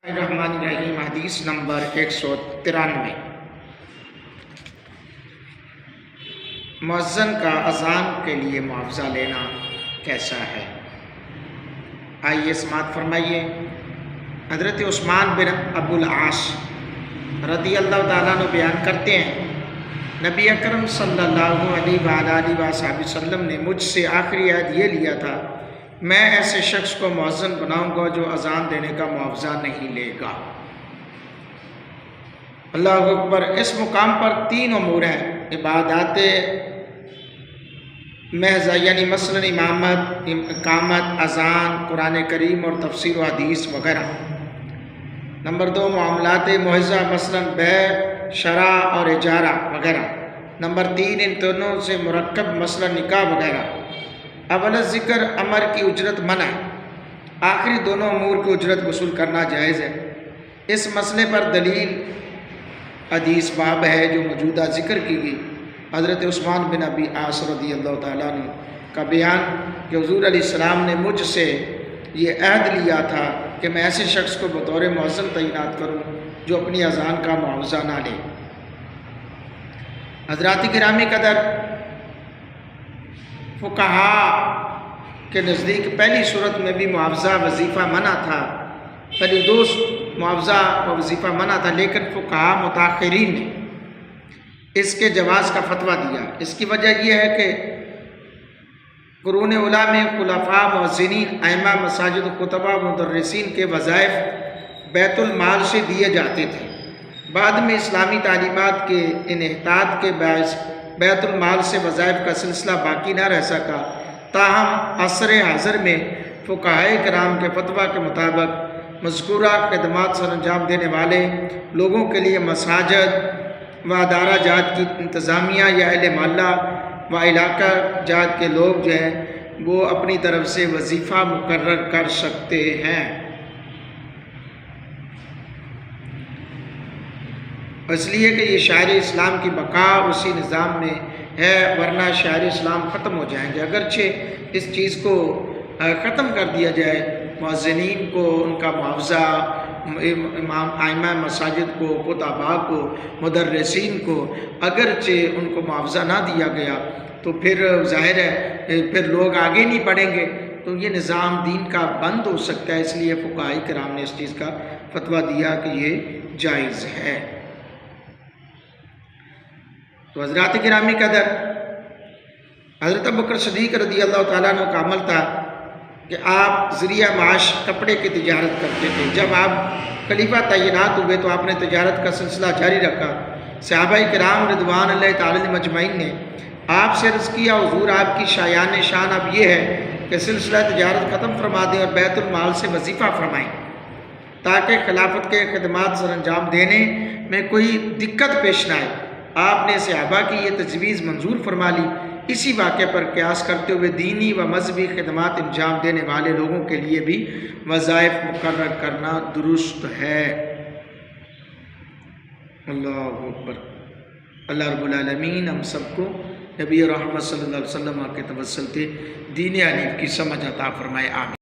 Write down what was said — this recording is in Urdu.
الرحمن الرحیم حدیث نمبر 193۔ مؤذن کا اذان کے لیے معاوضہ لینا کیسا ہے؟ آئیے سماعت فرمائیے۔ حضرت عثمان بن ابو العاص رضی اللہ تعالیٰ عنہ بیان کرتے ہیں، نبی اکرم صلی اللہ علیہ وآلہ وسلم نے مجھ سے آخری عہد یہ لیا تھا، میں ایسے شخص کو مؤذن بناؤں گا جو اذان دینے کا معاوضہ نہیں لے گا۔ اللہ اکبر۔ اس مقام پر 3 امور ہیں: عبادات محض یعنی مثلا امامت، اقامت، اذان، قرآن کریم اور تفسیر و حدیث وغیرہ۔ نمبر 2 معاملات محضہ مثلا بیع، شراء اور اجارہ وغیرہ۔ نمبر 3 ان دونوں سے مرکب مثلا نکاح وغیرہ۔ اول ذکر امر کی اجرت منع ہے، آخری دونوں امور کی اجرت وصول کرنا جائز ہے۔ اس مسئلے پر دلیل حدیث باب ہے جو موجودہ ذکر کی گئی۔ حضرت عثمان بن ابی عاص رضی اللہ تعالیٰ عنہ کا بیان کہ حضور علیہ السلام نے مجھ سے یہ عہد لیا تھا کہ میں ایسے شخص کو بطور مؤذن تعینات کروں جو اپنی اذان کا معاوضہ نہ لے۔ حضرات گرامی قدر، فقہاء کے نزدیک پہلی صورت میں بھی معاوضہ وظیفہ منع تھا، پہلی 2 معاوضہ و وظیفہ منع تھا، لیکن فقہاء متاخرین نے اس کے جواز کا فتویٰ دیا۔ اس کی وجہ یہ ہے کہ قرون اولیٰ میں خلفاء، مؤذنین، ائمہ مساجد، خطبہ، مدرسین کے وظائف بیت المال سے دیے جاتے تھے۔ بعد میں اسلامی تعلیمات کے انحطاط کے باعث بیت المال سے وظائف کا سلسلہ باقی نہ رہ سکا، تاہم عصر حاضر میں فقہاء کرام کے فتویٰ کے مطابق مذکورہ خدمات سر انجام دینے والے لوگوں کے لیے مساجد و ادارہ جات کی انتظامیہ یا اہل محلہ و علاقہ جات کے لوگ جو ہیں وہ اپنی طرف سے وظیفہ مقرر کر سکتے ہیں۔ اس لیے کہ یہ شاعر اسلام کی بقا اسی نظام میں ہے، ورنہ شاعر اسلام ختم ہو جائیں گے۔ اگرچہ اس چیز کو ختم کر دیا جائے، مؤذنین کو ان کا معاوضہ، امام ائمہ مساجد کو، خطباء کو، مدرسین کو اگرچہ ان کو معاوضہ نہ دیا گیا تو پھر ظاہر ہے پھر لوگ آگے نہیں بڑھیں گے، تو یہ نظام دین کا بند ہو سکتا ہے۔ اس لیے فقہاء کرام نے اس چیز کا فتویٰ دیا کہ یہ جائز ہے۔ تو حضرات گرامی قدر، حضرت ابوبکر صدیق رضی اللہ تعالیٰ عنہ کا عمل تھا کہ آپ ذریعہ معاش کپڑے کی تجارت کرتے تھے۔ جب آپ خلیفہ تعینات ہوئے تو آپ نے تجارت کا سلسلہ جاری رکھا۔ صحابہ کرام رضوان اللہ تعالیٰ مجمعین نے آپ سے عرض کیا، حضور آپ کی شایان شان اب یہ ہے کہ سلسلہ تجارت ختم فرما دیں اور بیت المال سے وظیفہ فرمائیں تاکہ خلافت کے خدمات سر انجام دینے میں کوئی دقت پیش نہ آئے۔ آپ نے صحابہ کی یہ تجویز منظور فرما لی۔ اسی واقعے پر قیاس کرتے ہوئے دینی و مذہبی خدمات انجام دینے والے لوگوں کے لیے بھی وظائف مقرر کرنا درست ہے۔ اللہ اکبر۔ اللہ رب العالمین ہم سب کو نبی رحمت صلی اللہ علیہ وسلم کے توسل سے دین حنیف کی سمجھ عطا فرمائے، آمین۔